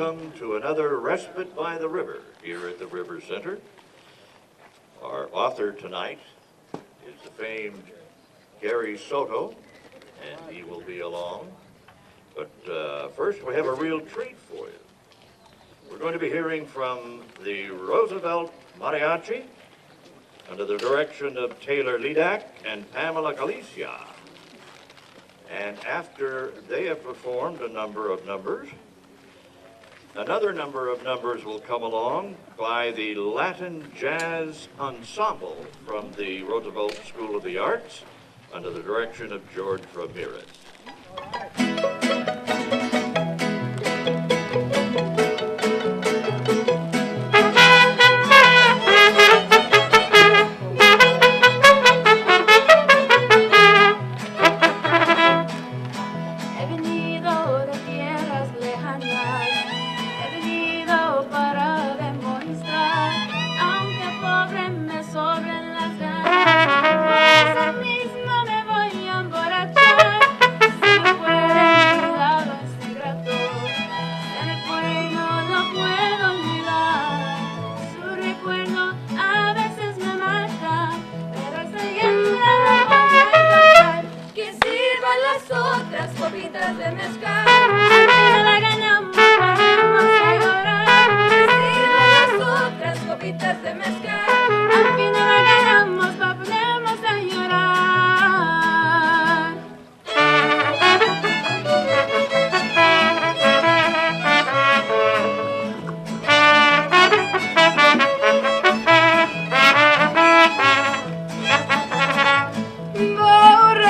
welcome to another Respite by the River here at the River Center. Our author tonight is the famed Gary Soto, and he will be along. But first, we have a real treat for you. We're going to be hearing from the Roosevelt Mariachi under the direction of Taylor Lidak and Pamela Galicia. And after they have performed a number of numbers, another number of numbers will come along by the Latin Jazz Ensemble from the Roosevelt School of the Arts under the direction of George Ramirez.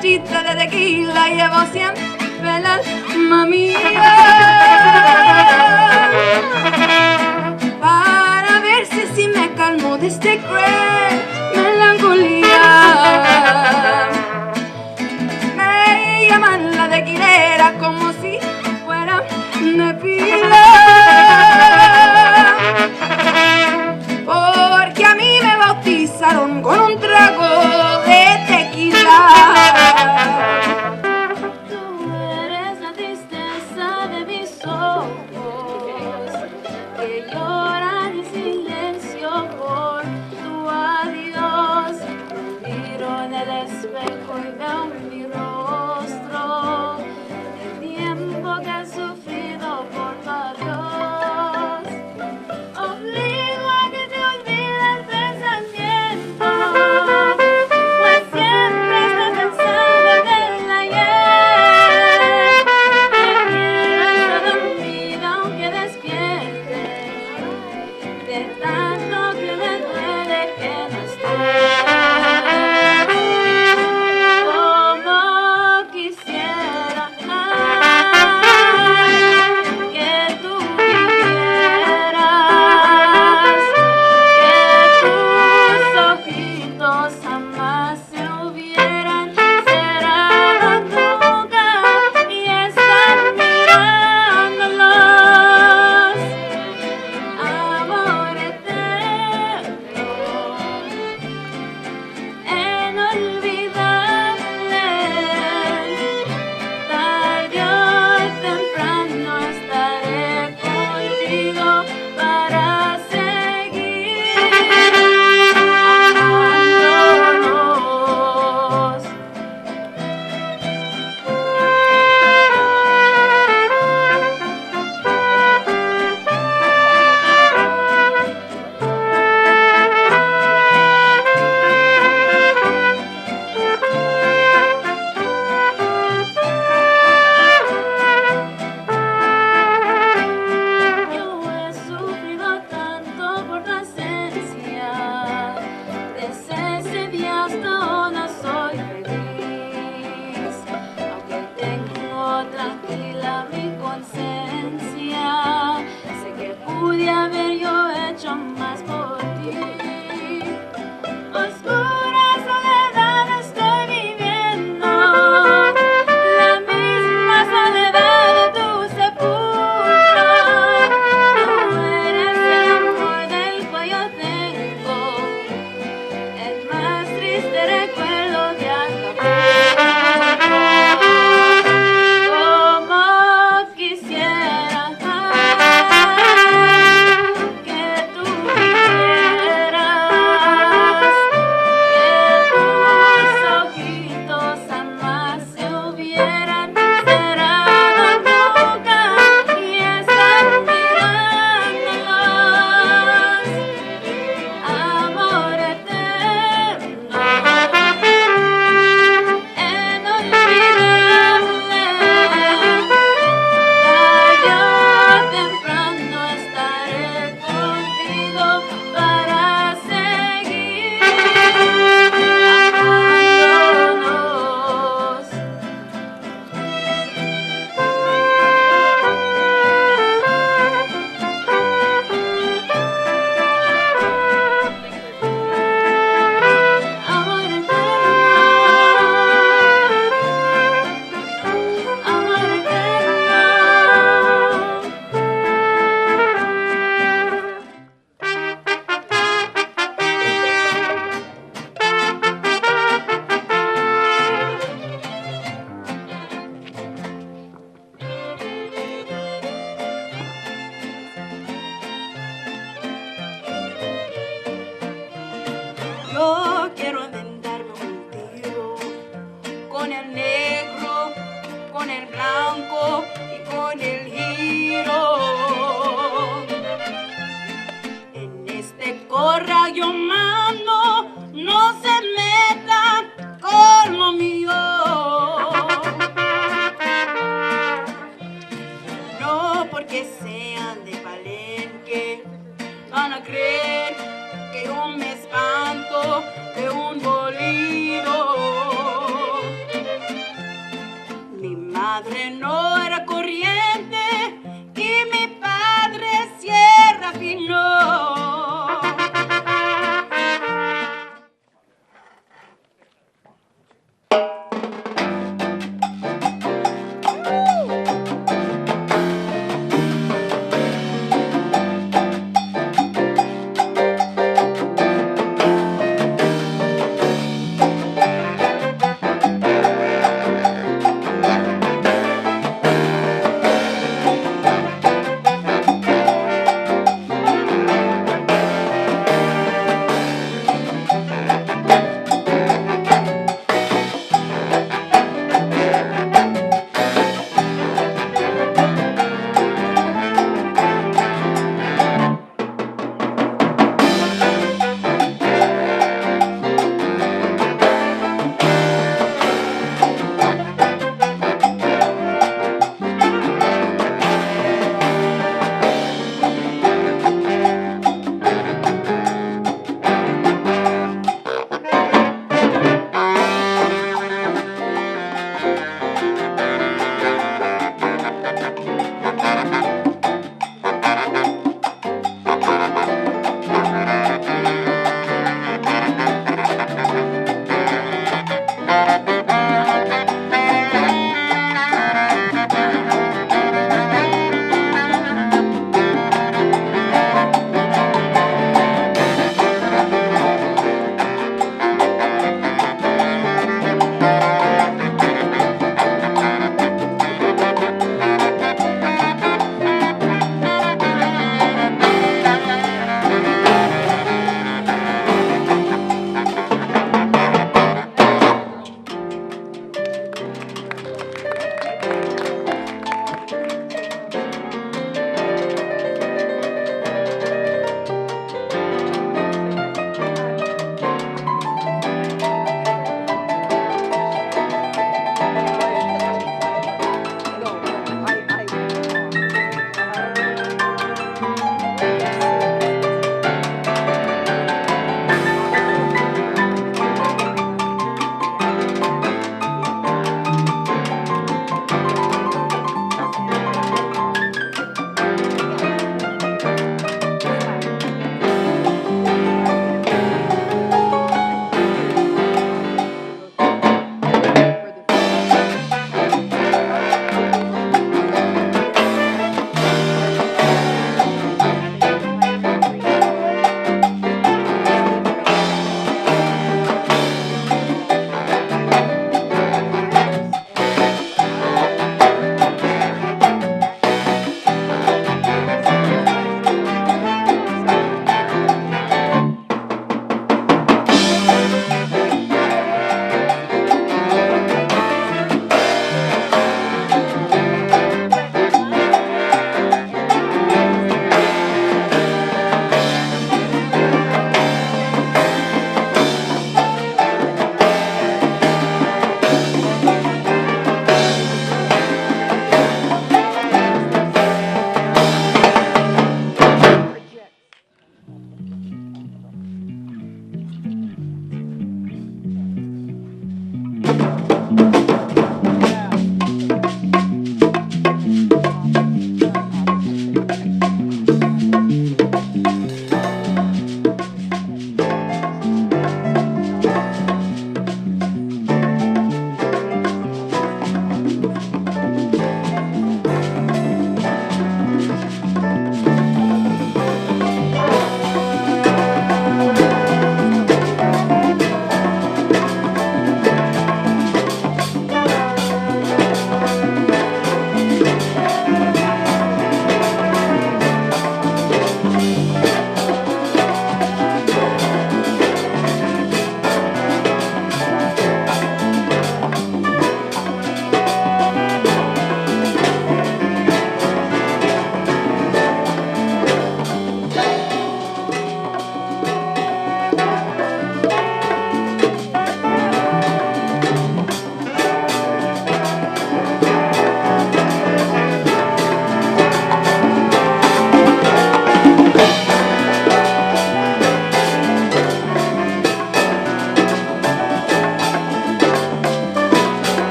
De tequila llevo siempre el alma mía para ver si me calmo de este cruel melancolía. Me llaman la tequilera como si fuera de pila, porque a mí me bautizaron con un trago de tequila. no quiero inventarme un tiro con el negro, con el blanco y con el giro. En este corra yo mando, no se metan con lo mío. No porque sean de Palenque van a creer que yo me espanto de un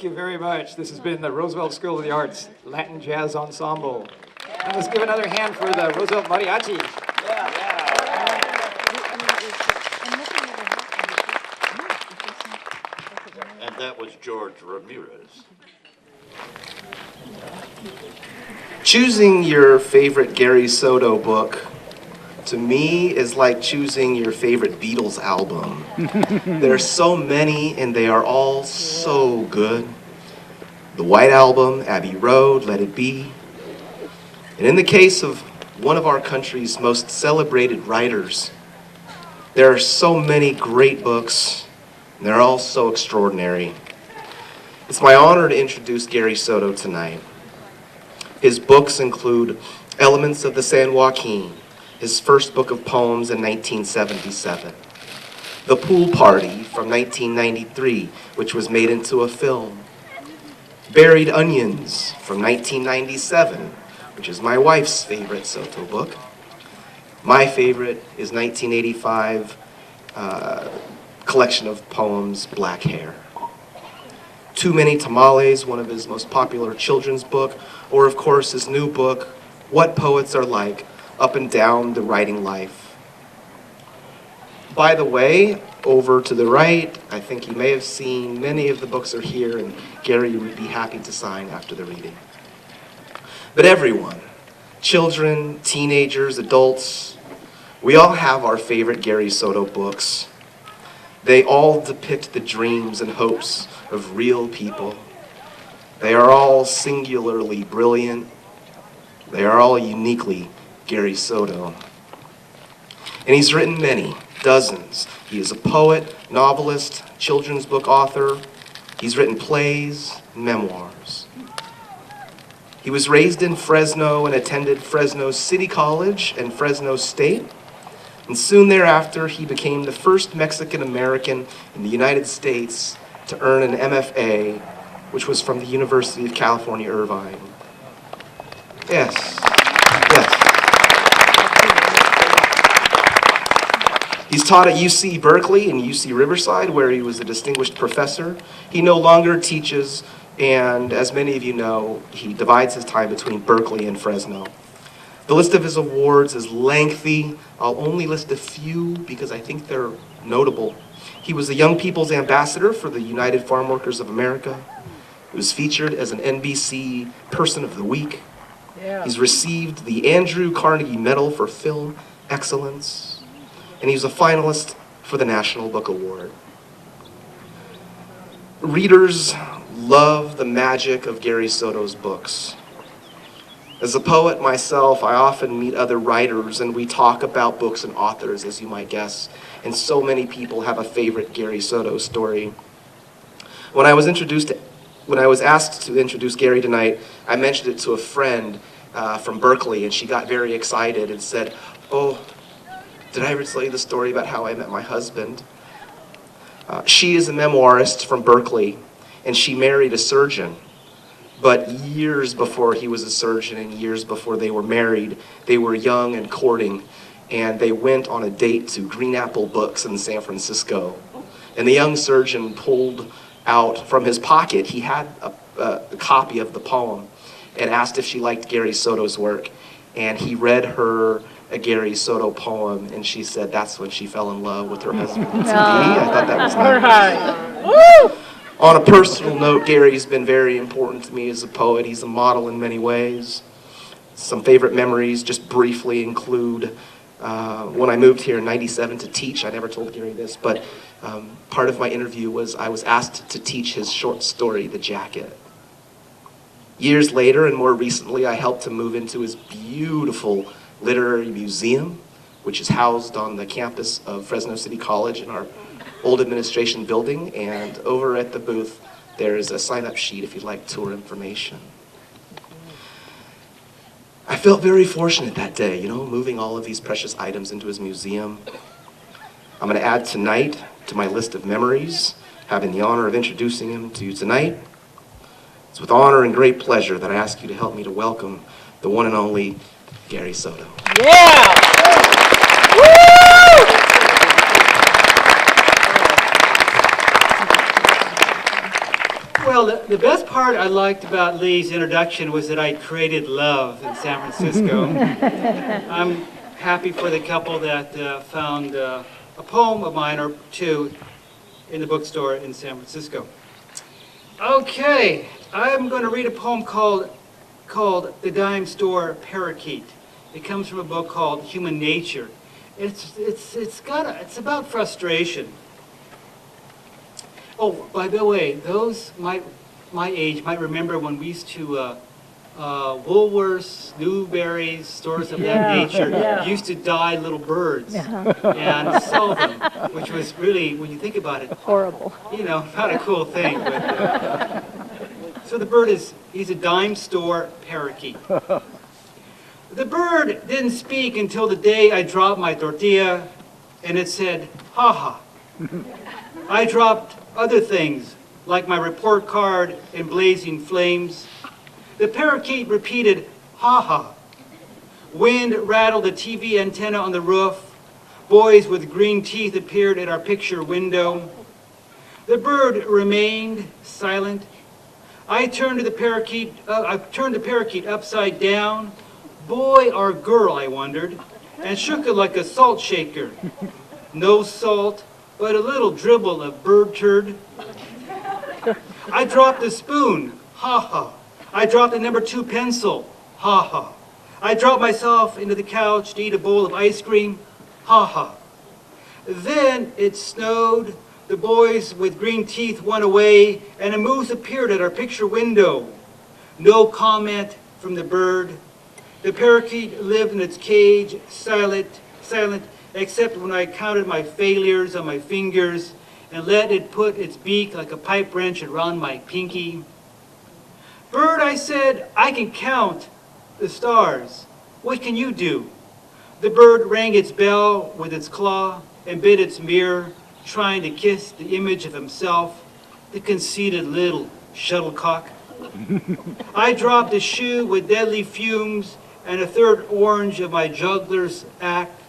you very much. This has been the Roosevelt School of the Arts Latin Jazz Ensemble. And let's give another hand for the Roosevelt Mariachi. And that was George Ramirez. Choosing your favorite Gary Soto book, to me, is like choosing your favorite Beatles album. There are so many, and they are all so good. The White Album, Abbey Road, Let It Be. And in the case of one of our country's most celebrated writers, there are so many great books, and they're all so extraordinary. It's my honor to introduce Gary Soto tonight. His books include Elements of the San Joaquin, his first book of poems in 1977. The Pool Party from 1993, which was made into a film. Buried Onions from 1997, which is my wife's favorite Soto book. My favorite is 1985 collection of poems, Black Hair. Too Many Tamales, one of his most popular children's book, or of course his new book, What Poets Are Like, Up and Down the Writing Life. By the way, over to the right, I think you may have seen many of the books are here, and Gary would be happy to sign after the reading. But everyone, children, teenagers, adults, we all have our favorite Gary Soto books. They all depict the dreams and hopes of real people. They are all singularly brilliant. They are all uniquely Gary Soto. And he's written many, dozens. He is a poet, novelist, children's book author. He's written plays, memoirs. He was raised in Fresno and attended Fresno City College and Fresno State. And soon thereafter, he became the first Mexican American in the United States to earn an MFA, which was from the University of California, Irvine. Yes. He's taught at UC Berkeley and UC Riverside, where he was a distinguished professor. He no longer teaches, and as many of you know, he divides his time between Berkeley and Fresno. The list of his awards is lengthy. I'll only list a few because I think they're notable. He was the Young People's Ambassador for the United Farm Workers of America. He was featured as an NBC Person of the Week. He's received the Andrew Carnegie Medal for Film Excellence. And he was a finalist for the National Book Award. Readers love the magic of Gary Soto's books. As a poet myself, I often meet other writers and we talk about books and authors, as you might guess. And so many people have a favorite Gary Soto story. When I was asked to introduce Gary tonight, I mentioned it to a friend from Berkeley, and she got very excited and said, "Oh, did I ever tell you the story about how I met my husband?" She is a memoirist from Berkeley, and she married a surgeon. But years before he was a surgeon and years before they were married, they were young and courting, and they went on a date to Green Apple Books in San Francisco. And the young surgeon pulled out from his pocket, he had a copy of the poem, and asked if she liked Gary Soto's work. And he read her a Gary Soto poem, and she said that's when she fell in love with her husband. I thought that was nice. On a personal note, Gary's been very important to me as a poet. He's a model in many ways. Some favorite memories, just briefly, include when I moved here in '97 to teach. I never told Gary this, but part of my interview was I was asked to teach his short story, The Jacket. Years later, and more recently, I helped him move into his beautiful literary museum, which is housed on the campus of Fresno City College in our old administration building. And over at the booth, there is a sign-up sheet if you'd like tour information. I felt very fortunate that day, moving all of these precious items into his museum. I'm going to add tonight to my list of memories, having the honor of introducing him to you tonight. It's with honor and great pleasure that I ask you to help me to welcome the one and only Gary Soto. Yeah! Well, The best part I liked about Lee's introduction was that I created love in San Francisco. I'm happy for the couple that found a poem of mine or two in the bookstore in San Francisco. Okay, I'm going to read a poem called The Dime Store Parakeet. It comes from a book called Human Nature. It's about frustration. Oh, by the way, those my age might remember when we used to Woolworths, Newberry's, stores of that nature used to dye little birds and sell them, which was really, when you think about it, Horrible. you know, not a cool thing. But, so the bird he's a dime store parakeet. The bird didn't speak until the day I dropped my tortilla, and it said, ha ha. I dropped other things, like my report card in blazing flames. The parakeet repeated, ha ha. Wind rattled the TV antenna on the roof. Boys with green teeth appeared at our picture window. The bird remained silent. I turned the parakeet upside down. Boy or girl, I wondered, and shook it like a salt shaker. No salt, but a little dribble of bird turd. I dropped the spoon, ha ha. I dropped the number 2 pencil, ha ha. I dropped myself into the couch to eat a bowl of ice cream, ha ha. Then it snowed, the boys with green teeth went away, and a moose appeared at our picture window. No comment from the bird. The parakeet lived in its cage, silent, except when I counted my failures on my fingers and let it put its beak like a pipe wrench around my pinky. Bird, I said, I can count the stars. What can you do? The bird rang its bell with its claw and bit its mirror, trying to kiss the image of himself, the conceited little shuttlecock. I dropped a shoe with deadly fumes and a third orange of my juggler's act.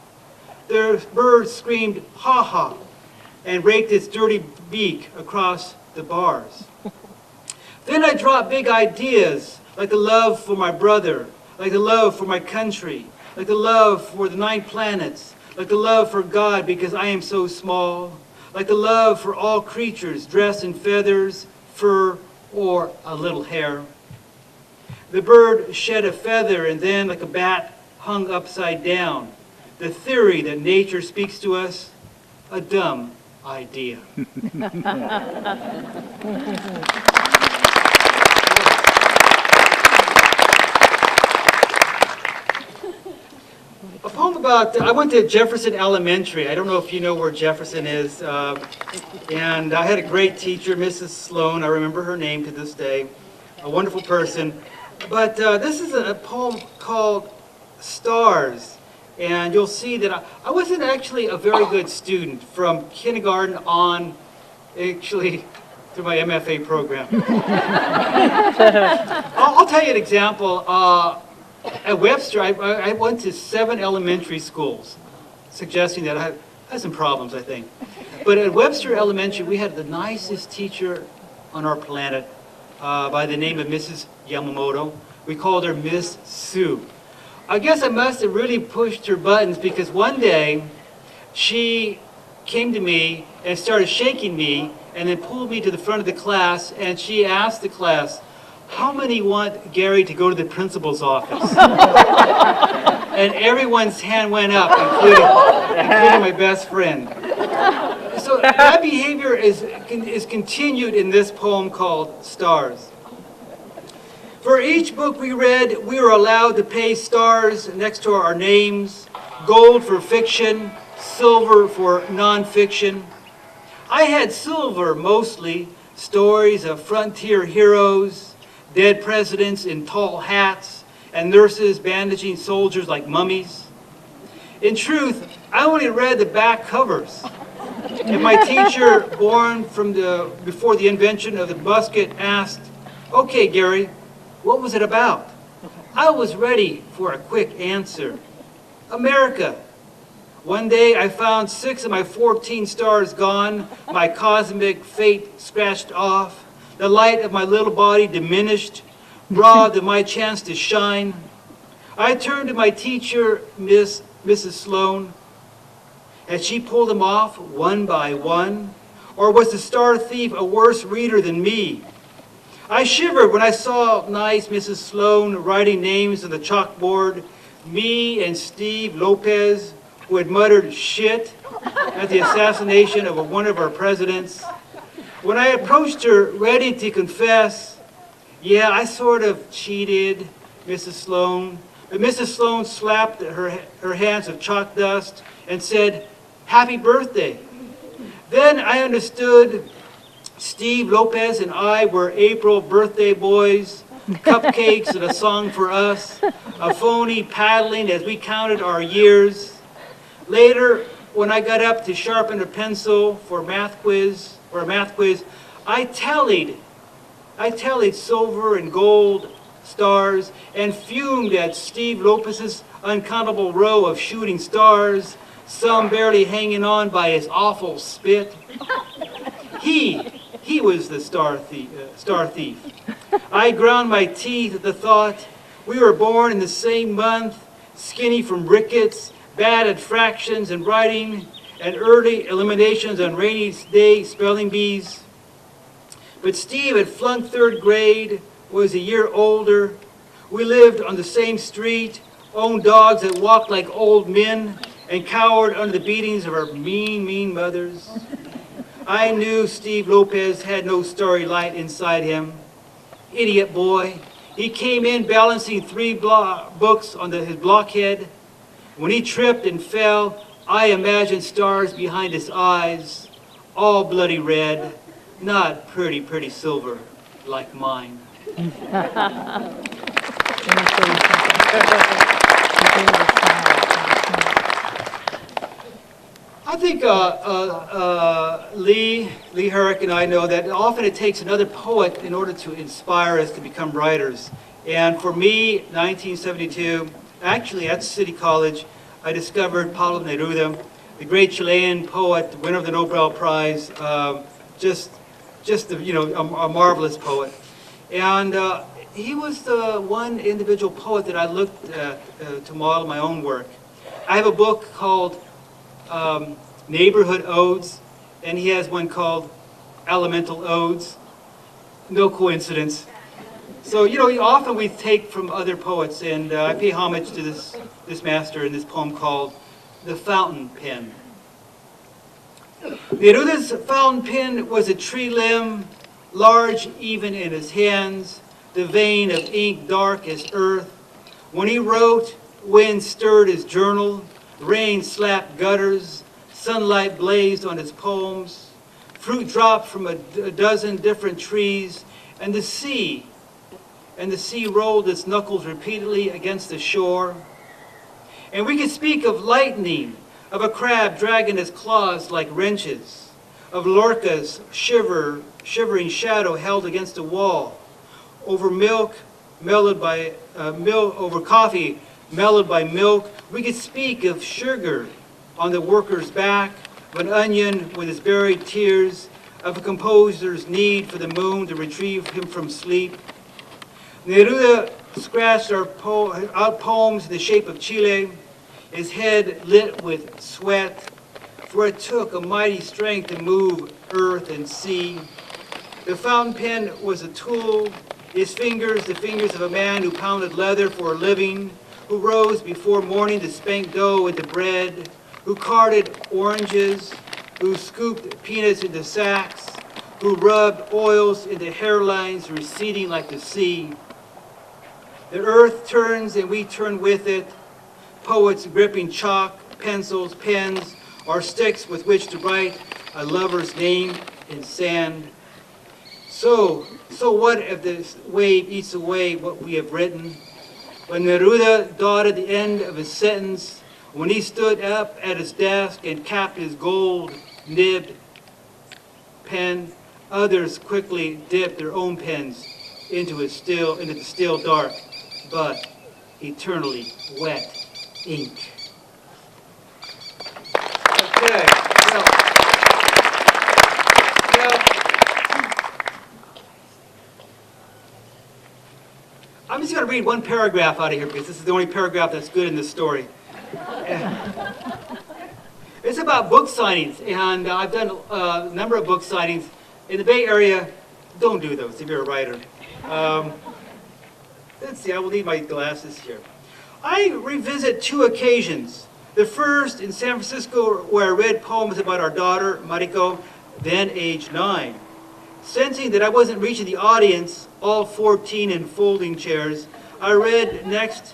The bird screamed, ha ha, and raked its dirty beak across the bars. Then I dropped big ideas, like the love for my brother, like the love for my country, like the love for the 9 planets, like the love for God because I am so small, like the love for all creatures dressed in feathers, fur, or a little hair. The bird shed a feather and then, like a bat, hung upside down. The theory that nature speaks to us, a dumb idea. A poem about, I went to Jefferson Elementary. I don't know if you know where Jefferson is. And I had a great teacher, Mrs. Sloan. I remember her name to this day. A wonderful person. But this is a poem called Stars. And you'll see that I wasn't actually a very good student from kindergarten on, actually, through my MFA program. I'll tell you an example. At Webster, I went to 7 elementary schools, suggesting that I had some problems, I think. But at Webster Elementary, we had the nicest teacher on our planet by the name of Mrs. Yamamoto. We called her Miss Sue. I guess I must have really pushed her buttons because one day she came to me and started shaking me and then pulled me to the front of the class and she asked the class, how many want Gary to go to the principal's office? And everyone's hand went up, including my best friend. So that behavior is continued in this poem called Stars. For each book we read, we were allowed to pay stars next to our names, gold for fiction, silver for nonfiction. I had silver mostly, stories of frontier heroes, dead presidents in tall hats, and nurses bandaging soldiers like mummies. In truth, I only read the back covers. And my teacher, born before the invention of the musket, asked, "Okay, Gary, what was it about?" I was ready for a quick answer. America. One day I found 6 of my 14 stars gone, my cosmic fate scratched off. The light of my little body diminished, robbed of my chance to shine. I turned to my teacher, Mrs. Sloan. Had she pulled them off one by one? Or was the star thief a worse reader than me? I shivered when I saw nice Mrs. Sloan writing names on the chalkboard, me and Steve Lopez, who had muttered shit at the assassination of one of our presidents. When I approached her, ready to confess, yeah, I sort of cheated, Mrs. Sloan. But Mrs. Sloan slapped her hands of chalk dust and said, "Happy birthday." Then I understood Steve Lopez and I were April birthday boys, cupcakes and a song for us, a phony paddling as we counted our years. Later, when I got up to sharpen a pencil for a math quiz, I tallied silver and gold stars and fumed at Steve Lopez's uncountable row of shooting stars, some barely hanging on by his awful spit. He was the star thief. I ground my teeth at the thought we were born in the same month, skinny from rickets, bad at fractions and writing, and early eliminations on rainy day spelling bees. But Steve had flunked third grade, was a year older. We lived on the same street, owned dogs that walked like old men, and cowered under the beatings of our mean mothers. I knew Steve Lopez had no starry light inside him. Idiot boy. He came in balancing 3 books on his blockhead. When he tripped and fell, I imagined stars behind his eyes, all bloody red, not pretty silver like mine. I think Lee Herrick and I know that often it takes another poet in order to inspire us to become writers. And for me, 1972, actually at City College, I discovered Pablo Neruda, the great Chilean poet, winner of the Nobel Prize, just a marvelous poet. And he was the one individual poet that I looked at to model my own work. I have a book called Neighborhood Odes, and he has one called Elemental Odes. No coincidence. So, often we take from other poets, and I pay homage to this master in this poem called The Fountain Pen. Neruda's fountain pen was a tree limb, large even in his hands, the vein of ink dark as earth. When he wrote, wind stirred his journal, rain slapped gutters, sunlight blazed on his poems, fruit dropped from a dozen different trees, and the sea rolled its knuckles repeatedly against the shore. And we could speak of lightning, of a crab dragging its claws like wrenches, of Lorca's shivering shadow held against a wall, over coffee mellowed by milk. We could speak of sugar on the worker's back, of an onion with its buried tears, of a composer's need for the moon to retrieve him from sleep. Neruda scratched out poems in the shape of Chile, his head lit with sweat, for it took a mighty strength to move earth and sea. The fountain pen was a tool, his fingers the fingers of a man who pounded leather for a living, who rose before morning to spank dough into bread, who carded oranges, who scooped peanuts into sacks, who rubbed oils into hairlines receding like the sea. The earth turns and we turn with it, poets gripping chalk, pencils, pens, or sticks with which to write a lover's name in sand. So what if this wave eats away what we have written? When Neruda dotted the end of his sentence, when he stood up at his desk and capped his gold-nibbed pen, others quickly dipped their own pens into the still dark, but eternally wet ink. Okay, I'm just going to read one paragraph out of here because this is the only paragraph that's good in this story. It's about book signings, and I've done a number of book signings. In the Bay Area, don't do those if you're a writer. Let's see, I will need my glasses here. I revisit 2 occasions. The first in San Francisco, where I read poems about our daughter, Mariko, then age 9. Sensing that I wasn't reaching the audience, all 14 in folding chairs, I read next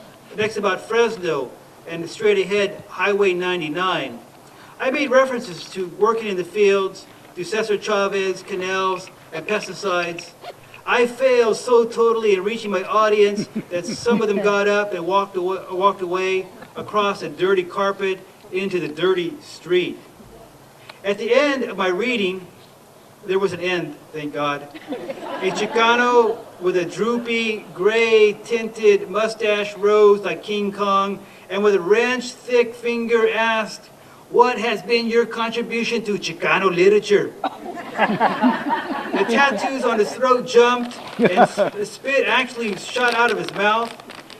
about Fresno and straight ahead Highway 99. I made references to working in the fields, to Cesar Chavez, canals, and pesticides. I failed so totally in reaching my audience that some of them got up and walked away across a dirty carpet into the dirty street. At the end of my reading, there was an end, thank God. A Chicano with a droopy, gray-tinted mustache rose like King Kong, and with a wrenched, thick finger asked, "What has been your contribution to Chicano literature?" The tattoos on his throat jumped, and the spit actually shot out of his mouth.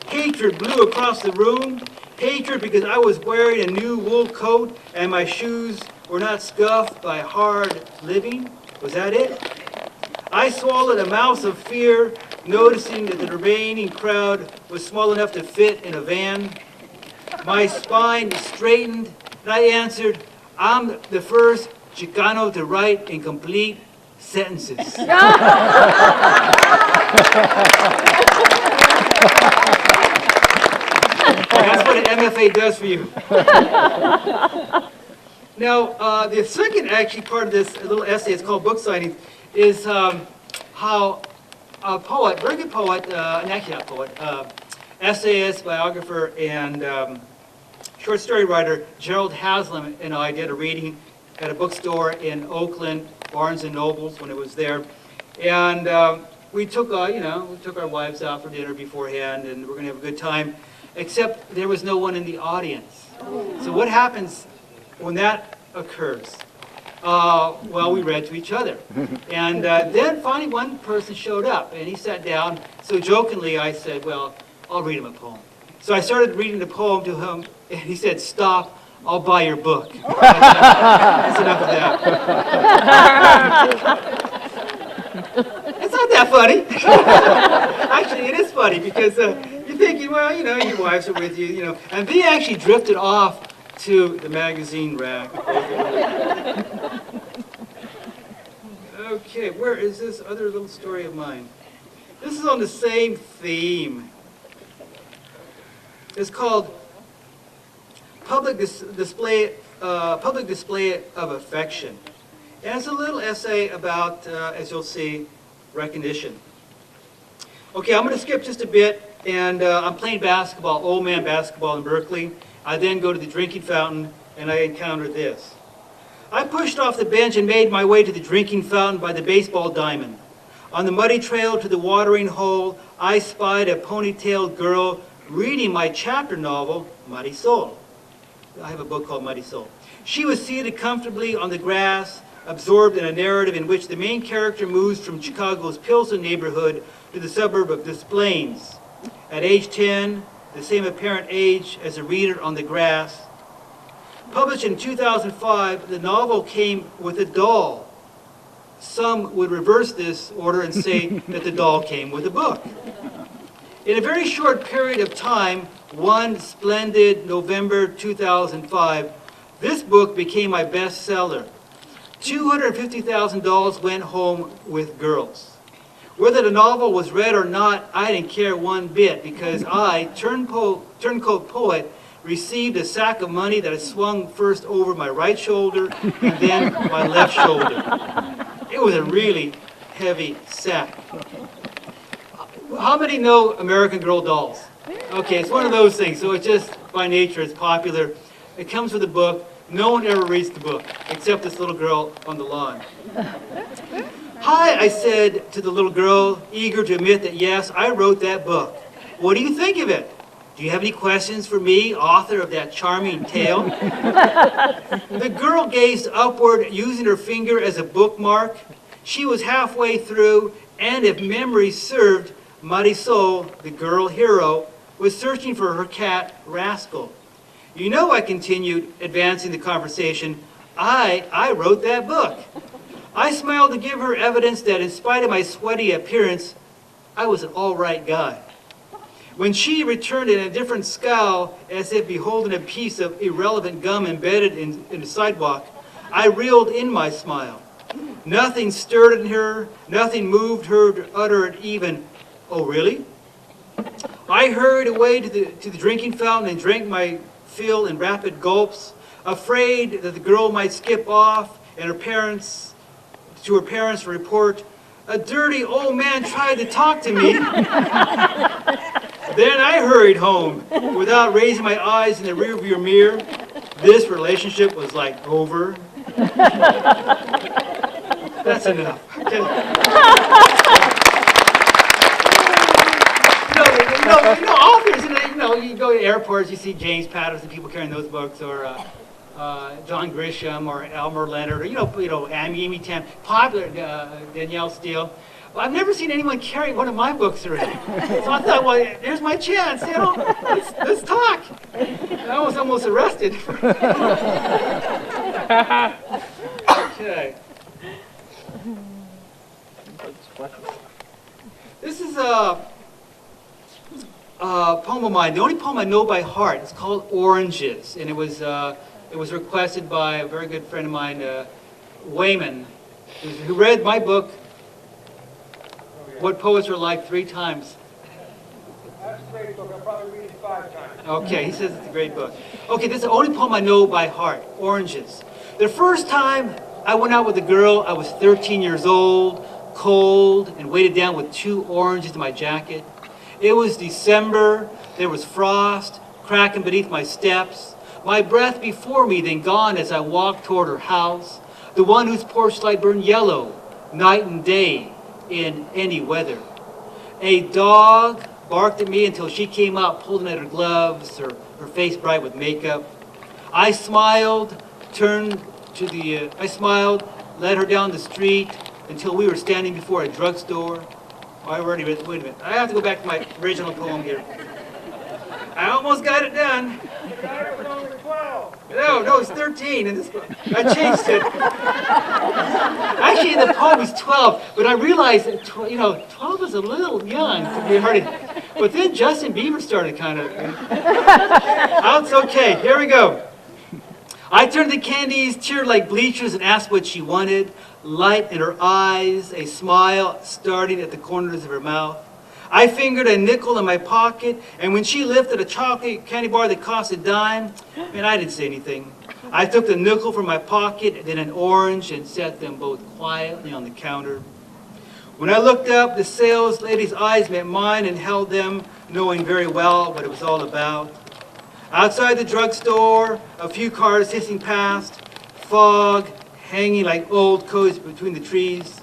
Hatred blew across the room. Hatred because I was wearing a new wool coat and my shoes were not scuffed by hard living. Was that it? I swallowed a mouse of fear, noticing that the remaining crowd was small enough to fit in a van. My spine straightened, and I answered, "I'm the first Chicano to write incomplete sentences." That's what an MFA does for you. Now, the second actually part of this little essay, it's called Book Signing, is how a poet, very good poet, actually not poet, essayist, biographer, and short story writer Gerald Haslam and I did a reading at a bookstore in Oakland, Barnes and Nobles, when it was there, and we took our wives out for dinner beforehand, and we're going to have a good time, except there was no one in the audience. So what happens when that occurs? Well, we read to each other, and then finally one person showed up, and he sat down. So jokingly, I said, "Well, I'll read him a poem." So I started reading the poem to him, and he said, "Stop, I'll buy your book." That's enough of that. It's not that funny. Actually, it is funny because you're thinking, well, your wives are with you, and they actually drifted off to the magazine rack. Okay, where is this other little story of mine? This is on the same theme. It's called Public Display of Affection. And it's a little essay about, as you'll see, recognition. Okay, I'm going to skip just a bit, and I'm playing basketball, old man basketball in Berkeley. I then go to the drinking fountain, and I encounter this. I pushed off the bench and made my way to the drinking fountain by the baseball diamond. On the muddy trail to the watering hole, I spied a ponytailed girl reading my chapter novel, Marisol. I have a book called Marisol. She was seated comfortably on the grass, absorbed in a narrative in which the main character moves from Chicago's Pilsen neighborhood to the suburb of Des Plaines. At age 10, the same apparent age as the reader on the grass. Published in 2005, the novel came with a doll. Some would reverse this order and say that the doll came with a book. In a very short period of time, one splendid November 2005, this book became my bestseller. $250,000 went home with girls. Whether the novel was read or not, I didn't care one bit because I, turncoat poet, received a sack of money that I swung first over my right shoulder and then my left shoulder. It was a really heavy sack. How many know American Girl dolls? Okay, it's one of those things, so it's just by nature, it's popular. It comes with a book. No one ever reads the book, except this little girl on the lawn. "Hi," I said to the little girl, eager to admit that yes, I wrote that book. "What do you think of it? Do you have any questions for me, author of that charming tale?" The girl gazed upward, using her finger as a bookmark. She was halfway through, and if memory served, Marisol, the girl hero, was searching for her cat, Rascal. You know, I continued, advancing the conversation, I wrote that book. I smiled to give her evidence that in spite of my sweaty appearance, I was an all right guy. When she returned in a different scowl, as if beholding a piece of irrelevant gum embedded in the sidewalk, I reeled in my smile. Nothing stirred in her, nothing moved her to utter an even, "Oh, really?" I hurried away to the drinking fountain and drank my fill in rapid gulps, afraid that the girl might skip off and her parents report, "A dirty old man tried to talk to me." Then I hurried home without raising my eyes in the rearview mirror. This relationship was like over. That's enough. Okay. Authors, you go to airports, you see James Patterson, people carrying those books, or John Grisham, or Elmer Leonard, or Amy Tam, popular Danielle Steele. Well, I've never seen anyone carry one of my books around. So I thought, well, here's my chance, let's talk. I was almost arrested. Okay. This is a poem of mine, the only poem I know by heart. It's called Oranges, and it was requested by a very good friend of mine, Wayman, who read my book, What Poets Are Like, 3 times. That's a great book. I'll probably read it 5 times. Okay, he says it's a great book. Okay, this is the only poem I know by heart, Oranges. The first time I went out with a girl, I was 13 years old, cold, and weighted down with 2 oranges in my jacket. It was December, there was frost, cracking beneath my steps, my breath before me, then gone as I walked toward her house, the one whose porch light burned yellow, night and day, in any weather. A dog barked at me until she came out pulling at her gloves, her face bright with makeup. I smiled, led her down the street until we were standing before a drugstore. Wait a minute. I have to go back to my original poem here. I almost got it done. That was only 12. No, it's 13 in this book. I changed it. Actually, the poem is 12, but I realized that 12 is a little young to be hard. But then Justin Bieber started kind of. It's okay. Here we go. I turned the candies, teared like bleachers, and asked what she wanted. Light in her eyes, a smile starting at the corners of her mouth. I fingered a nickel in my pocket, and when she lifted a chocolate candy bar that cost a dime, man, I didn't say anything. I took the nickel from my pocket, then an orange, and set them both quietly on the counter. When I looked up, the sales lady's eyes met mine and held them, knowing very well what it was all about. Outside the drugstore, a few cars hissing past, fog hanging like old coats between the trees.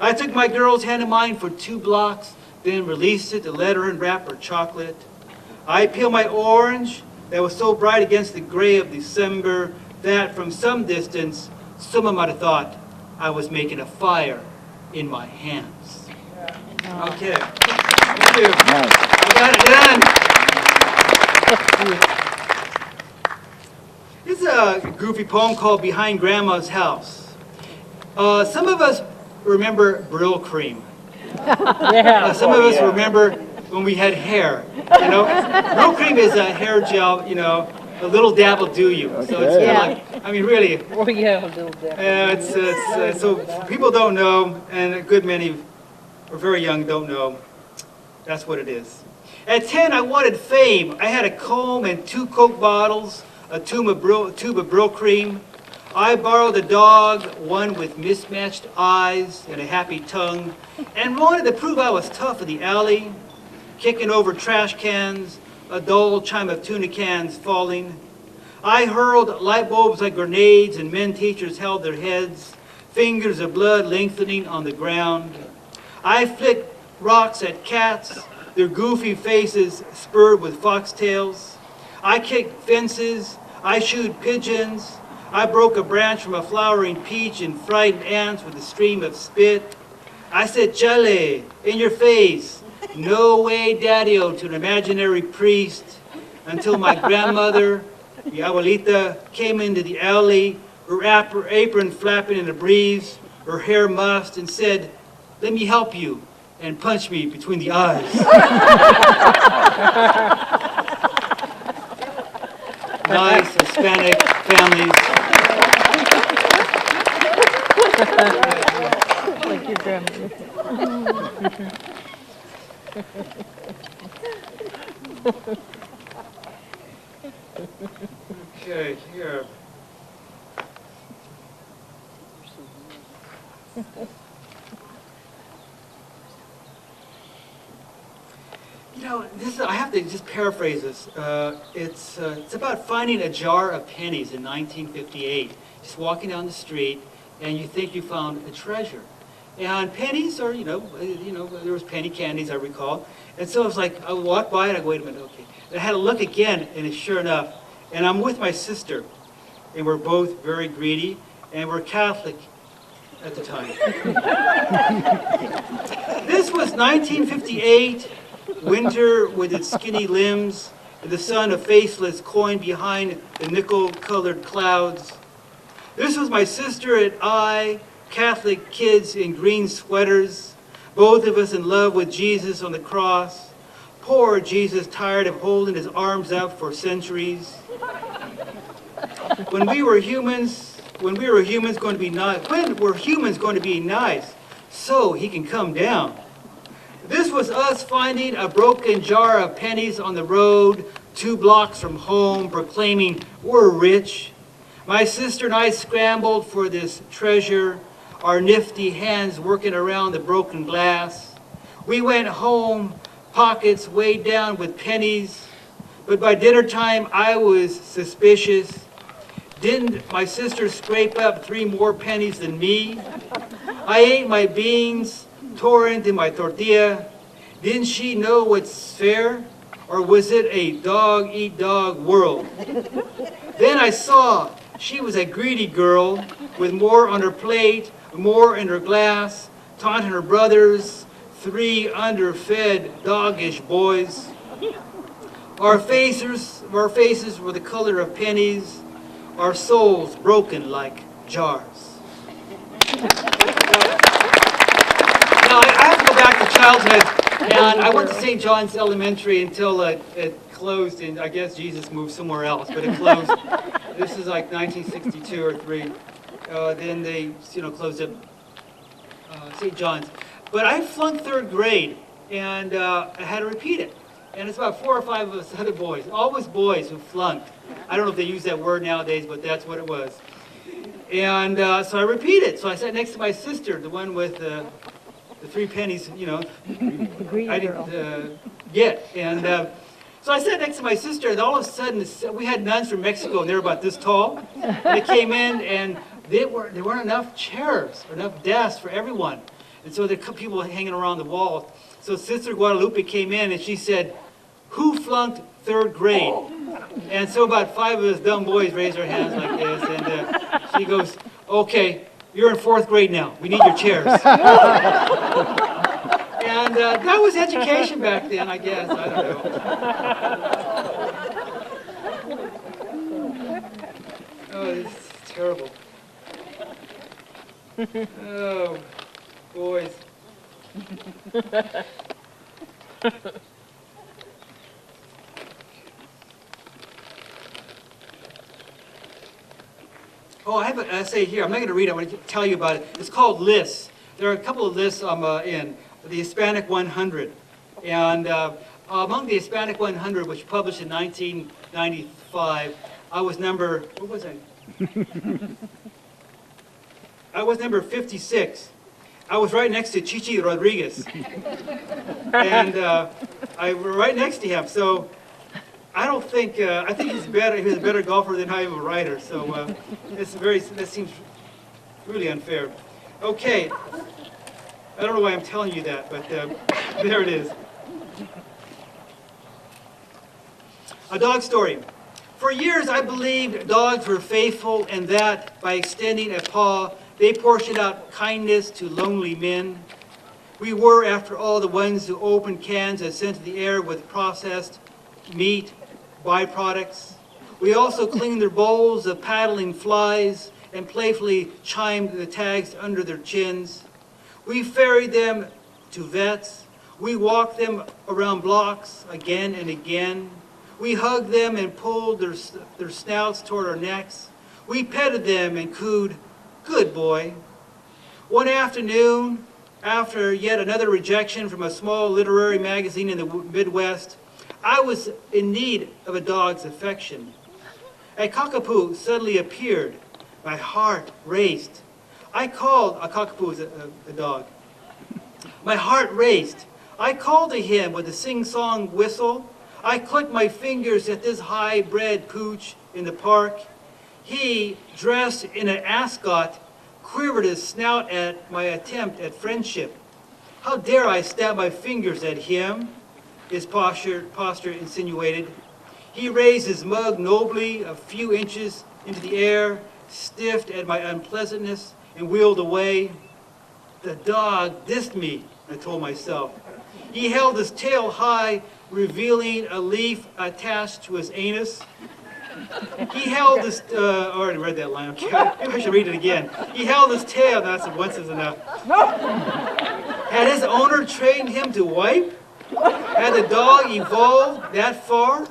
I took my girl's hand in mine for 2 blocks, then released it to let her unwrap her chocolate. I peeled my orange that was so bright against the gray of December that from some distance, someone might have thought I was making a fire in my hands. Okay, thank you. I got it done. This is a goofy poem called Behind Grandma's House. Some of us remember Brill Cream. Some of us remember when we had hair. Brill Cream is a hair gel, a little dab will do you. So it's kind of like, really. Oh yeah, a little dab. So people don't know, and a good many who are very young don't know. That's what it is. At 10, I wanted fame. I had a comb and 2 Coke bottles, a tube of Brill Cream. I borrowed a dog, one with mismatched eyes and a happy tongue, and wanted to prove I was tough in the alley, kicking over trash cans, a dull chime of tuna cans falling. I hurled light bulbs like grenades, and men teachers held their heads, fingers of blood lengthening on the ground. I flicked rocks at cats, their goofy faces spurred with foxtails. I kicked fences, I shooed pigeons, I broke a branch from a flowering peach and frightened ants with a stream of spit. I said, "Chale," in your face, no way, daddy-o, to an imaginary priest, until my grandmother, the abuelita, came into the alley, her apron flapping in the breeze, her hair mussed, and said, "Let me help you," and punched me between the eyes. Nice Hispanic families. Like your grandmother. Okay, here. You know, I have to just paraphrase this. It's about finding a jar of pennies in 1958. Just walking down the street, and you think you found a treasure. And pennies are, there was penny candies, I recall. And so I was like, I would walk by it, I go, wait a minute, okay. And I had to look again, and sure enough, and I'm with my sister, and we're both very greedy, and we're Catholic at the time. This was 1958, winter with its skinny limbs, and the sun a faceless coin behind the nickel-colored clouds. This was my sister and I, Catholic kids in green sweaters, both of us in love with Jesus on the cross. Poor Jesus, tired of holding his arms out for centuries. When were humans going to be nice so he can come down? This was us finding a broken jar of pennies on the road, 2 blocks from home, proclaiming we're rich. My sister and I scrambled for this treasure, our nifty hands working around the broken glass. We went home, pockets weighed down with pennies, but by dinner time I was suspicious. Didn't my sister scrape up 3 more pennies than me? I ate my beans, tore into my tortilla. Didn't she know what's fair? Or was it a dog-eat-dog world? Then I saw she was a greedy girl with more on her plate, more in her glass, taunting her brothers, 3 underfed, doggish boys. Our faces were the color of pennies, our souls broken like jars. Now, I have to go back to childhood, and I went to St. John's Elementary until it closed, and I guess Jesus moved somewhere else, but it closed. This is like 1962 or 3. Then they, closed up St. John's. But I flunked 3rd grade, and I had to repeat it. And it's about 4 or 5 of us other boys, always boys who flunked. I don't know if they use that word nowadays, but that's what it was. And so I repeated. So I sat next to my sister, the one with the 3 pennies, I didn't get. And so I sat next to my sister, and all of a sudden, we had nuns from Mexico, and they were about this tall. And they came in, and there weren't enough chairs or enough desks for everyone. And so there were people hanging around the wall. So Sister Guadalupe came in, and she said, "Who flunked 3rd grade?" And so about 5 of us dumb boys raised our hands like this, and she goes, "Okay, you're in 4th grade now. We need your chairs." And that was education back then, I guess. I don't know. Oh, this is terrible. Oh, boys. Oh, I have an essay here. I'm not going to read it. I want to tell you about it. It's called Lists. There are a couple of lists in the Hispanic 100. And among the Hispanic 100, which published in 1995, I was number, what was I? I was number 56. I was right next to Chichi Rodriguez. And I was right next to him. So I don't think, I think he's better. He's a better golfer than I am a writer. So that seems really unfair. Okay. I don't know why I'm telling you that, but there it is. A dog story. For years, I believed dogs were faithful and that by extending a paw, they portioned out kindness to lonely men. We were, after all, the ones who opened cans and sent to the air with processed meat byproducts. We also cleaned their bowls of paddling flies and playfully chimed the tags under their chins. We ferried them to vets. We walked them around blocks again and again. We hugged them and pulled their snouts toward our necks. We petted them and cooed, "Good boy." One afternoon, after yet another rejection from a small literary magazine in the Midwest, I was in need of a dog's affection. A cockapoo suddenly appeared. My heart raced. I called, a cockapoo is a dog. My heart raced. I called to him with a sing-song whistle. I clicked my fingers at this high-bred pooch in the park. He, dressed in an ascot, quivered his snout at my attempt at friendship. How dare I snap my fingers at him? His posture insinuated. He raised his mug nobly a few inches into the air, sniffed at my unpleasantness, and wheeled away. The dog dissed me, I told myself. He held his tail high, revealing a leaf attached to his anus. He held his, I already read that line, okay, maybe I should read it again. He held his tail, that's once is enough. Had his owner trained him to wipe? Had the dog evolved that far?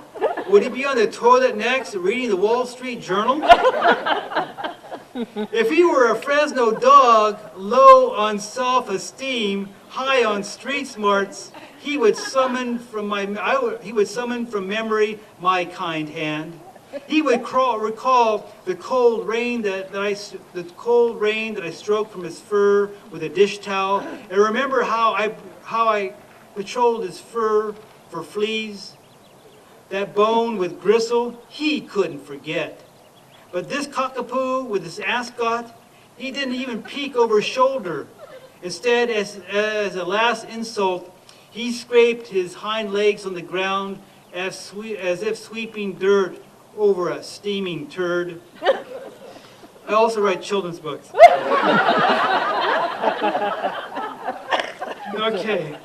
Would he be on the toilet next, reading the Wall Street Journal? If he were a Fresno dog, low on self-esteem, high on street smarts, he would summon from memory my kind hand. He would recall the cold rain that I stroked from his fur with a dish towel, and remember how I patrolled his fur for fleas. That bone with gristle, he couldn't forget. But this cockapoo with his ascot, he didn't even peek over his shoulder. Instead, as a last insult, he scraped his hind legs on the ground as if sweeping dirt over a steaming turd. I also write children's books. Okay.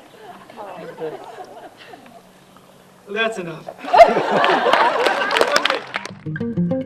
That's enough. Okay.